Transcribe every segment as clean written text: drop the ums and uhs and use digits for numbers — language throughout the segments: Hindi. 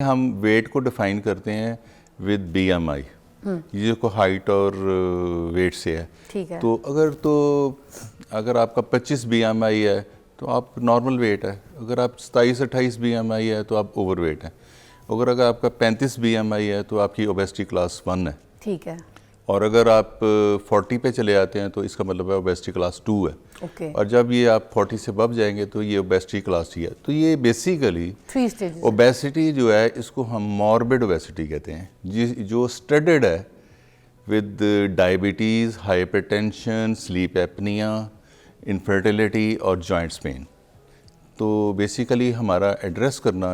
हम वेट को डिफाइन करते हैं विद बीएमआई, ये को हाइट और वेट से है। ठीक है। तो अगर आपका 25 बीएमआई है तो आप नॉर्मल वेट है, अगर आप 27-28 बीएमआई है तो आप ओवर वेट है, अगर आपका 35 बीएमआई है तो आपकी ओबेसिटी क्लास 1 है। ठीक है। और अगर आप 40 पे चले आते हैं तो इसका मतलब है ओबेसिटी क्लास 2 है। ओके। और जब ये आप 40 से अब जाएंगे तो ये ओबेसिटी क्लास 3 है। तो ये बेसिकली 3 स्टेजेस। ओबेसिटी जो है इसको हम मॉर्बिड ओबेसिटी कहते हैं, जो स्टडेड है with diabetes, hypertension, sleep apnoea, infertility और जॉइंट्स पेन। तो बेसिकली हमारा एड्रेस करना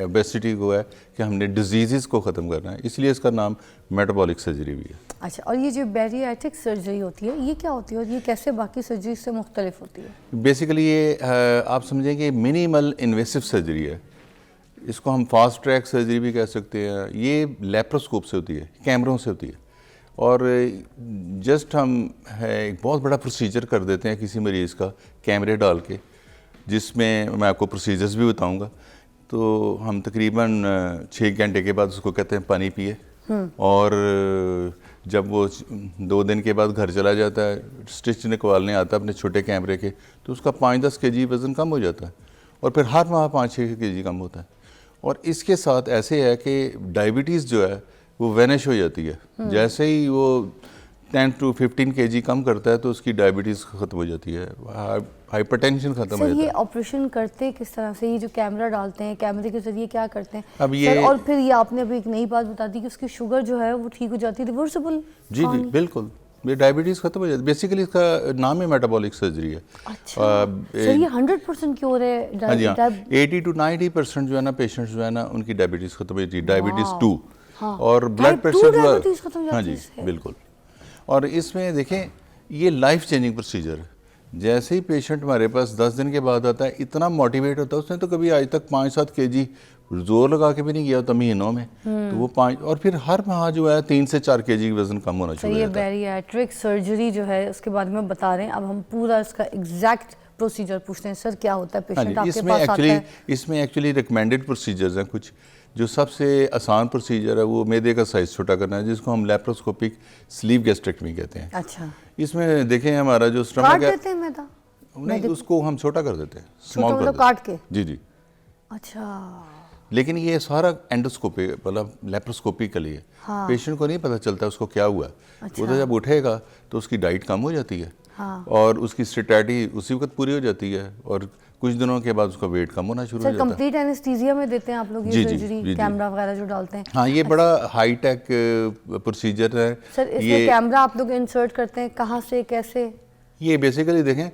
ओबेसिटी को है कि हमने डिजीज़ को ख़त्म करना है, इसलिए इसका नाम मेटाबॉलिक सर्जरी भी है। अच्छा, और ये जो बैरिएट्रिक सर्जरी होती है ये क्या होती है और ये कैसे बाकी सर्जरी से मुख्तलिफ होती है? बेसिकली ये आप समझें कि मिनिमल इन्वेसिव सर्जरी है, इसको हम फास्ट ट्रैक सर्जरी भी कह सकते हैं। ये लेप्रोस्कोप से होती है, कैमरों से होती है, और जस्ट हम एक बहुत बड़ा प्रोसीजर कर देते हैं किसी मरीज़ का कैमरे डाल के, जिसमें मैं आपको प्रोसीजर्स भी बताऊंगा। तो हम तकरीबन 6 घंटे के बाद उसको कहते हैं पानी पिए, और जब वो 2 दिन के बाद घर चला जाता है, स्टिच निकलने आता है अपने छोटे कैमरे के, तो उसका 5-10 kg वज़न कम हो जाता है, और फिर हर माह 5-6 kg कम होता है। और इसके साथ ऐसे है कि डायबिटीज़ जो है वो वैनिश हो जाती है, जैसे ही वो 10 to 15 kg कम करता है तो उसकी डायबिटीज़ ख़त्म हो जाती है, हाइपरटेंशन ख़त्म हो सर जाता ये है। ऑपरेशन करते किस तरह से? ये जो कैमरा डालते हैं, कैमरे के जरिए क्या करते हैं? अब ये सर, और फिर ये आपने अभी एक नई बात बता दी कि उसकी शुगर जो है वो ठीक हो जाती है, रिवर्सिबल। जी जी बिल्कुल, ये डायबिटीज़ ख़त्म हो जाती है। बेसिकली इसका नाम ही मेटाबॉलिक सर्जरी है। अच्छा। सर ये 100% क्योर है? हाँ जी, हाँ, 80 to 90% जो है ना पेशेंट्स जो है ना उनकी डायबिटीज़ ख़त्म हो जाती है, डायबिटीज़ 2। हाँ। और ब्लड प्रेशर जो डायबिटीज खत्म हो है, हाँ जाती जी है? बिल्कुल। और इसमें देखें ये लाइफ चेंजिंग प्रोसीजर है। जैसे ही पेशेंट हमारे पास 10 दिन के बाद आता है, इतना मोटिवेट होता है, उसने तो कभी आज तक 5-7 kg जोर लगा के भी नहीं किया होता महीनों में, तो वो 5, और फिर हर माह जो है 3 से 4 kg वजन कम होना शुरू हो ये जाता है। बैरिएट्रिक सर्जरी जो है उसके बारे में बता रहे हैं, अब हम पूरा इसका एग्जैक्ट प्रोसीजर पूछते हैं। सर क्या होता है? पेशेंट आपके पास आता है। इसमें एक्चुअली रिकमेंडेड प्रोसीजर्स हैं कुछ। जो सबसे आसान प्रोसीजर है वो मैदे का साइज छोटा करना है, जिसको हम लेप्रोस्कोपिक स्लीव गैस्ट्रेक्टमी कहते हैं। अच्छा। इसमें देखें हमारा जो स्टमक काट है, देते हैं मैदा? नहीं उसको हम छोटा कर देते हैं, छोटा स्मॉल कर मतलब देते काट के? हैं। जी जी। अच्छा। लेकिन ये सारा एंडोस्कोपी मतलब लेप्रोस्कोपिकली है। हाँ। पेशेंट को नहीं पता चलता उसको क्या हुआ है। अच्छा। वो तो जब उठेगा तो उसकी डाइट कम हो जाती है, हाँ। और उसकी स्टेटटी उसी वक्त पूरी हो जाती है, और कुछ दिनों के बाद उसका वेट कम होना शुरू हो सर जाता है। कंप्लीट एनेस्थीसिया में देते हैं आप लोग ये सर्जरी? कैमरा वगैरह जो डालते हैं? हाँ, ये बड़ा हाई टेक प्रोसीजर है। सर इसमें कैमरा आप लोग इंसर्ट करते हैं कहाँ से, कैसे? ये बेसिकली देखें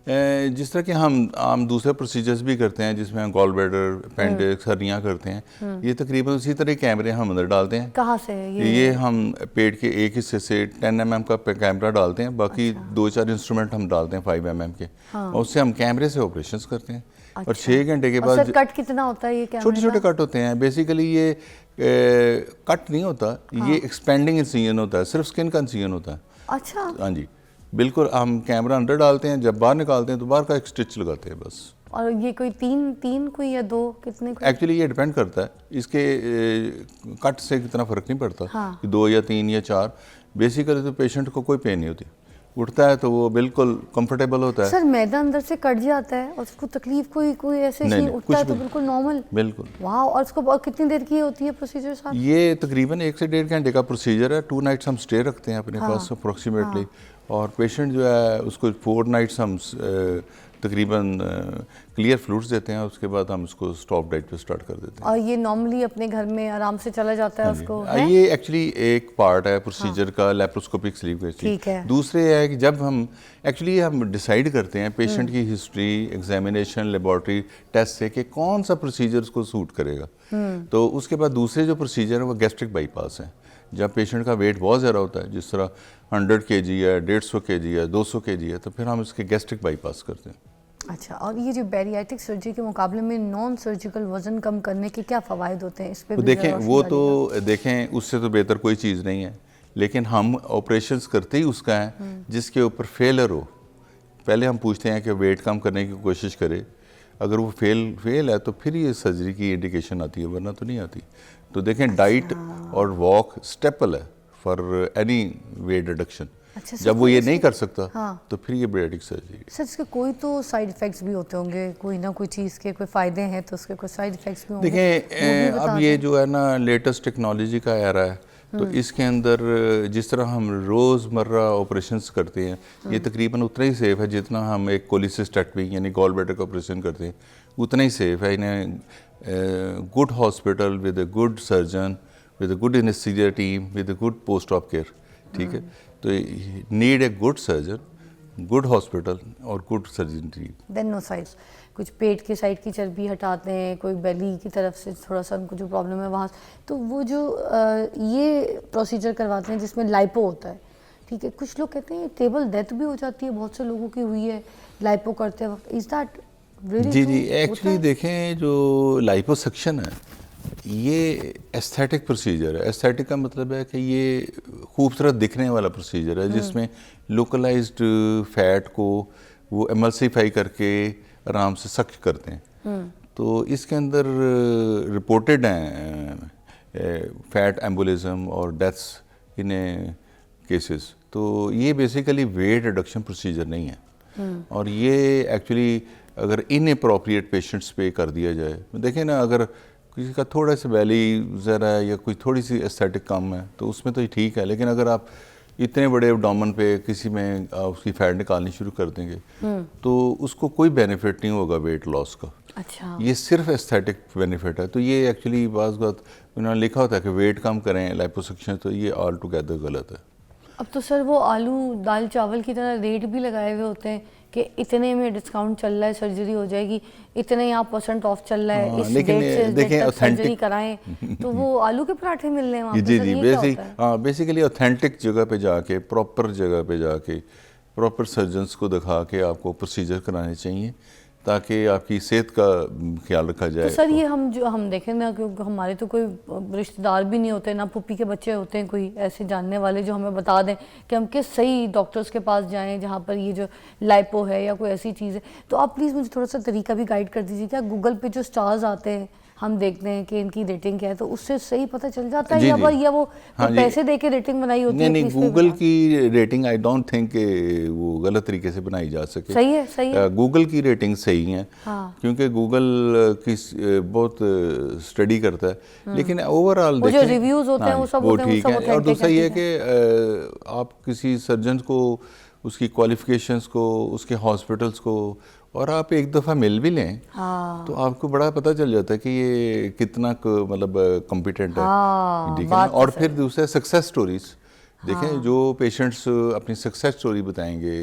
जिस तरह के हम आम दूसरे प्रोसीजर्स भी करते हैं, जिसमें हम गॉल ब्लैडर, अपेंडिक्स, हर्निया करते हैं, ये तकरीबन उसी तरह कैमरे हम अंदर डालते हैं। कहाँ से? ये हम पेट के एक हिस्से से 10 mm का कैमरा डालते हैं, बाकी 2-4 इंस्ट्रूमेंट हम डालते हैं 5 mm के, और उससे हम कैमरे से ऑपरेशंस करते हैं। और 6 घंटे के बाद सर कट कितना होता है ये कैमरे? छोटे छोटे कट होते हैं। बेसिकली ये कट नहीं होता, ये एक्सपेंडिंग इंसिजन होता है, सिर्फ स्किन का इंसिजन होता है। अच्छा। हाँ जी बिल्कुल। हम कैमरा अंदर डालते हैं, जब बाहर निकालते हैं तो बाहर का एक स्टिच लगाते हैं बस। और ये कोई तीन कोई या 2 कितने कोई? एक्चुअली ये डिपेंड करता है, इसके कट से कितना फ़र्क नहीं पड़ता। हाँ। कि 2 या 3 या 4। बेसिकली तो पेशेंट को कोई पेन नहीं होती, उठता है तो वो बिल्कुल कंफर्टेबल होता है। सर मैदा अंदर से कट जाता है और उसको तकलीफ कोई ऐसे नहीं, उठता है तो बिल्कुल नॉर्मल? बिल्कुल। वाह। और उसको कितनी देर की होती है प्रोसीजर साहब? ये तकरीबन 1 से 1.5 घंटे का प्रोसीजर है। 2 नाइट्स हम स्टे रखते हैं अपने पास अप्रोक्सीमेटली, और पेशेंट जो है उसको 4 नाइट्स हम तकरीबन क्लियर फ्लूइड्स देते हैं, उसके बाद हम उसको स्टॉप डाइट पे स्टार्ट कर देते हैं। और ये नॉर्मली अपने घर में आराम से चला जाता है उसको? ये एक्चुअली एक पार्ट है प्रोसीजर का, लेप्रोस्कोपिक स्लीव गैस्ट्रेक्टमी। ठीक है। दूसरे है कि जब हम डिसाइड करते हैं पेशेंट की हिस्ट्री, एग्जामिनेशन, लेबॉर्ट्री टेस्ट से कि कौन सा प्रोसीजर उसको सूट करेगा, तो उसके बाद दूसरे जो प्रोसीजर है वो गैस्ट्रिक बाईपास है। जब पेशेंट का वेट बहुत ज़्यादा होता है, जिस तरह 100 kg है, 150 kg है, 200 kg है, तो फिर हम इसके गैस्ट्रिक बाईपास करते हैं। अच्छा। और ये जो बैरिएट्रिक सर्जरी के मुकाबले में नॉन सर्जिकल वजन कम करने के क्या फ़वाइद होते हैं? इस पे तो देखें वो तो देखें उससे तो बेहतर कोई चीज़ नहीं है, लेकिन हम ऑपरेशंस करते ही उसका है जिसके ऊपर फेलर हो। पहले हम पूछते हैं कि वेट कम करने की कोशिश करे, अगर वो फेल है तो फिर ये सर्जरी की इंडिकेशन आती है, वरना तो नहीं आती। तो देखें डाइट और वॉक स्टेपल है फॉर एनी वेट रिडक्शन। अच्छा, जब वो ये नहीं कर सकता हाँ। तो फिर ये बेडिक सर्जरी। सर इसके कोई तो साइड इफ़ेक्ट्स भी होते होंगे, कोई ना कोई चीज़ के कोई फ़ायदे हैं तो उसके कोई साइड इफ़ेक्ट्स भी होंगे। देखें अब ये जो है ना लेटेस्ट टेक्नोलॉजी का एरा है, तो इसके अंदर जिस तरह हम रोज़मर्रा ऑपरेशंस करते हैं ये तकरीबन उतना ही सेफ़ है जितना हम एक कोलिसिस्टेक्टमी यानी गॉल ब्लैडर का ऑपरेशन करते हैं, उतना ही सेफ़ है। इन्हें good hospital with a good surgeon with a good anaesthesia team with a good post op care, ठीक है। तो need a good surgeon, good hospital और good surgeon team. Then no sides, कुछ पेट के साइड की चर्बी हटाते हैं, कोई बेली की तरफ से थोड़ा सा उनको जो प्रॉब्लम है वहाँ, तो वो जो ये प्रोसीजर करवाते हैं जिसमें लाइपो होता है, ठीक है। कुछ लोग कहते हैं टेबल डेथ भी हो जाती है, बहुत से लोगों की हुई है लाइपो करते वक्त। Is that really? जी एक्चुअली देखें जो लाइपोसक्शन है ये एस्थेटिक प्रोसीजर है। एस्थेटिक का मतलब है कि ये खूबसूरत दिखने वाला प्रोसीजर है जिसमें लोकलाइज्ड फैट को वो एमल्सिफाई करके आराम से सख्त करते हैं। तो इसके अंदर रिपोर्टेड हैं फैट एम्बोलिज्म और डेथ्स इन केसेस। तो ये बेसिकली वेट रिडक्शन प्रोसीजर नहीं है। और ये एक्चुअली अगर इनअप्रोप्रिएट पेशेंट्स पे कर दिया जाए, देखें ना, अगर किसी का थोड़ा सा बैली ज़रा है या कोई थोड़ी सी एस्थेटिक कम है तो उसमें तो ठीक है, लेकिन अगर आप इतने बड़े एब्डोमेन पे किसी में उसकी फैट निकालनी शुरू कर देंगे तो उसको कोई बेनिफिट नहीं होगा वेट लॉस का। अच्छा, ये सिर्फ एस्थेटिक बेनिफिट है। तो ये एक्चुअली बात उन्होंने लिखा होता है कि वेट कम करें लाइपोसक्शन, तो ये ऑल टुगेदर गलत है। अब तो सर वो आलू दाल चावल की तरह रेट भी लगाए हुए होते हैं कि इतने में डिस्काउंट चल रहा है, सर्जरी हो जाएगी, इतने यहाँ % ऑफ चल रहा है, इस डेट से इस डेट तक सर्जरी कराएं, तो वो आलू के पराठे मिल रहे हैं वहाँ पे। जी बेसिकली ऑथेंटिक जगह पे जाके, प्रॉपर जगह पे जाके, प्रॉपर सर्जन्स को दिखा के आपको प्रोसीजर कराने चाहिए ताकि आपकी सेहत का ख्याल रखा जाए। तो सर ये हम देखें ना, क्योंकि हमारे तो कोई रिश्तेदार भी नहीं होते, ना पुप्पी के बच्चे होते हैं कोई ऐसे जानने वाले जो हमें बता दें कि हम किस सही डॉक्टर्स के पास जाएं जहाँ पर ये जो लाइपो है या कोई ऐसी चीज़ है। तो आप प्लीज़ मुझे थोड़ा सा तरीका भी गाइड कर दीजिए। क्या गूगल पे जो स्टार्स आते हैं हम देखते हैं कि इनकी रेटिंग क्या है, तो उससे सही पता चल जाता है या वो पैसे दे के रेटिंग बनाई होती है? नहीं, गूगल की रेटिंग आई डोंट थिंक वो गलत तरीके से बनाई जा सके। सही है। गूगल की रेटिंग सही है, क्योंकि गूगल की बहुत स्टडी करता है, लेकिन ओवरऑल जो रिव्यूज होते हैं वो सब ठीक है। और दूसरा ये है कि आप किसी सर्जन को, उसकी क्वालिफिकेशंस को, उसके हॉस्पिटल्स को, और आप एक दफ़ा मिल भी लें तो आपको बड़ा पता चल जाता है कि ये कितना मतलब कॉम्पिटेंट है, ठीक है ना। और फिर दूसरा सक्सेस स्टोरीज देखें, जो पेशेंट्स अपनी सक्सेस स्टोरी बताएंगे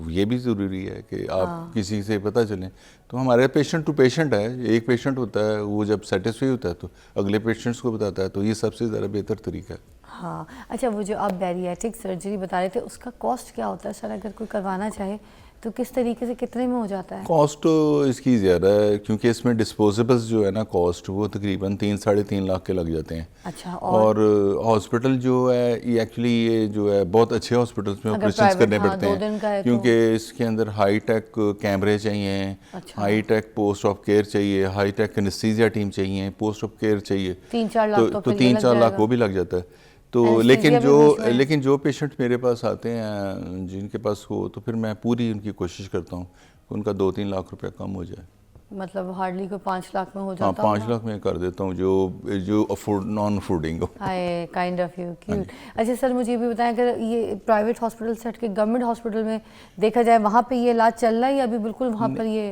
ये भी ज़रूरी है कि आप किसी से पता चलें। तो हमारे पेशेंट टू पेशेंट है, एक पेशेंट होता है वो जब सेटिस्फाई होता है तो अगले पेशेंट्स को बताता है, तो ये सबसे ज़्यादा बेहतर तरीका है। हाँ, अच्छा, वो जो आप बैरिएट्रिक सर्जरी बता रहे थे उसका कॉस्ट क्या होता है सर? अगर कोई करवाना चाहे तो किस तरीके से, कितने में हो जाता है? कॉस्ट तो इसकी ज़्यादा है क्योंकि इसमें डिस्पोजेबल्स जो है ना, कॉस्ट वो तकरीबन 3-3.5 लाख के लग जाते हैं। अच्छा, और हॉस्पिटल जो है ये एक्चुअली ये जो है बहुत अच्छे हॉस्पिटल्स में ऑपरेशंस करने पड़ते हैं, क्योंकि इसके अंदर हाई टेक कैमरे चाहिए, high tech post of care चाहिए, हाई टेक एनेस्थीसिया टीम चाहिए, पोस्ट ऑफ केयर चाहिए, 3-4 लाख तो 3-4 लाख वो भी लग जाता है। तो लेकिन जो पेशेंट मेरे पास आते हैं जिनके पास हो, तो फिर मैं पूरी उनकी कोशिश करता हूँ कि उनका 2-3 लाख रुपया कम हो जाए। मतलब हार्डली को 5 लाख में हो जाता है? 5 लाख में कर देता हूँ जो नॉन अफोर्डिंग हो। Kind of you cute. अच्छा सर, मुझे ये भी बताएं, अगर ये प्राइवेट हॉस्पिटल से हटके गवर्नमेंट हॉस्पिटल में देखा जाए, वहाँ पे ये इलाज चल रहा है या अभी बिल्कुल वहाँ पर ये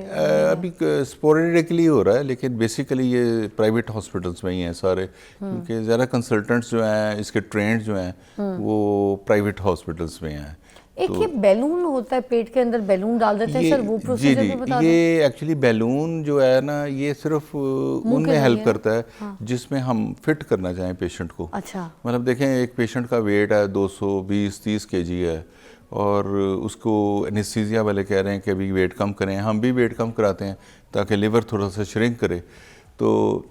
अभी स्पोरेडिकली हो रहा है, लेकिन बेसिकली ये प्राइवेट हॉस्पिटल्स में ही हैं सारे, क्योंकि ज़्यादा कंसल्टेंट्स जो हैं, इसके ट्रेंड जो हैं वो प्राइवेट हॉस्पिटल्स में हैं। एक ये बैलून होता है पेट के अंदर, बैलून डाल देते हैं सर, वो प्रोसीजर भी बता दें। ये एक्चुअली बैलून जो है ना, ये सिर्फ उनमें हेल्प करता है जिसमें हम फिट करना चाहें पेशेंट को। अच्छा, मतलब देखें, एक पेशेंट का वेट है 220-30 kg है और उसको एनेस्थीसिया वाले कह रहे हैं कि अभी वेट कम करें, हम भी वेट कम कराते हैं ताकि लिवर थोड़ा सा श्रिंक करे, तो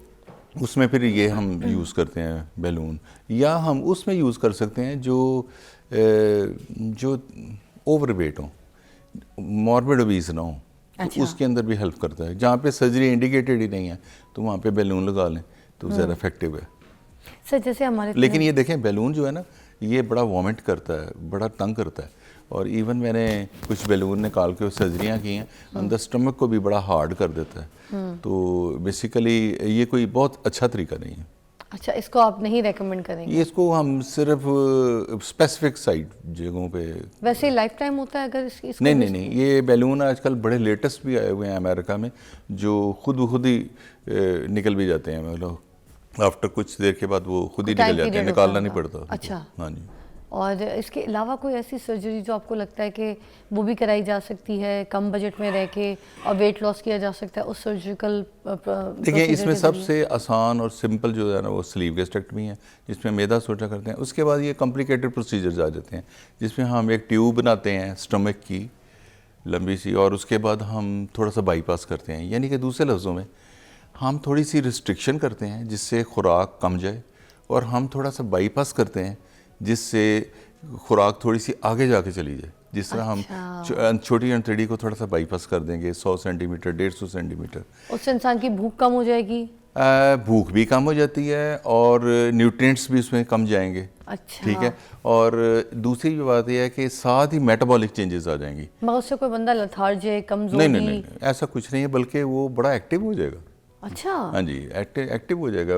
उसमें फिर ये हम यूज़ करते हैं बैलून। या हम उसमें यूज़ कर सकते हैं जो ओवरवेट हो, मॉर्बिड ओबीज ना हो, तो उसके अंदर भी हेल्प करता है। जहाँ पे सर्जरी इंडिकेटेड ही नहीं है तो वहाँ पे बैलून लगा लें तो ज़्यादा इफेक्टिव है। सर जैसे हमारे लेकिन ये देखें बैलून जो है ना ये बड़ा वॉमिट करता है, बड़ा तंग करता है। और इवन मैंने कुछ बैलून निकाल के सर्जरियाँ की हैं, अंदर स्टमक को भी बड़ा हार्ड कर देता है। तो बेसिकली ये कोई बहुत अच्छा तरीका नहीं है। अच्छा, इसको आप नहीं रेकमेंड करेंगे? ये इसको हम सिर्फ स्पेसिफिक साइट जगहों पे। वैसे लाइफ टाइम होता है अगर इसको नहीं, ये बैलून आजकल बड़े लेटेस्ट भी आए हुए हैं अमेरिका में, जो खुद ब खुद ही निकल भी जाते हैं। मतलब आफ्टर कुछ देर के बाद वो खुद ही निकल जाते हैं, निकालना नहीं पड़ता। अच्छा, हाँ जी। और इसके अलावा कोई ऐसी सर्जरी जो आपको लगता है कि वो भी कराई जा सकती है कम बजट में रह के और वेट लॉस किया जा सकता है उस सर्जिकल? देखिए इसमें सबसे आसान और सिंपल जो है ना वो स्लीव गैस्ट्रेक्टमी है, जिसमें मैदा सोचा करते हैं। उसके बाद ये कॉम्प्लिकेटेड प्रोसीजर्स आ जाते हैं जिसमें हम एक ट्यूब बनाते हैं स्टमक की लंबी सी, और उसके बाद हम थोड़ा सा बाईपास करते हैं। यानी कि दूसरे लफ्ज़ों में हम थोड़ी सी रिस्ट्रिक्शन करते हैं जिससे खुराक कम जाए, और हम थोड़ा सा बाईपास करते हैं जिससे खुराक थोड़ी सी आगे जाके चली जाए। जिस तरह हम छोटी अंतड़ी को थोड़ा सा बाईपास कर देंगे 100 सेंटीमीटर 150 सेंटीमीटर, उससे इंसान की भूख कम हो जाएगी। भूख भी कम हो जाती है और न्यूट्रिएंट्स भी उसमें कम जाएंगे। अच्छा, ठीक है। और दूसरी बात यह है कि साथ ही मेटाबॉलिक चेंजेस आ जाएंगी। मगर उससे कोई बंदा लथार्जिक कमजोरी? नहीं, ऐसा कुछ नहीं है, बल्कि वो बड़ा एक्टिव हो जाएगा। अच्छा, हाँ जी, एक्टिव हो जाएगा।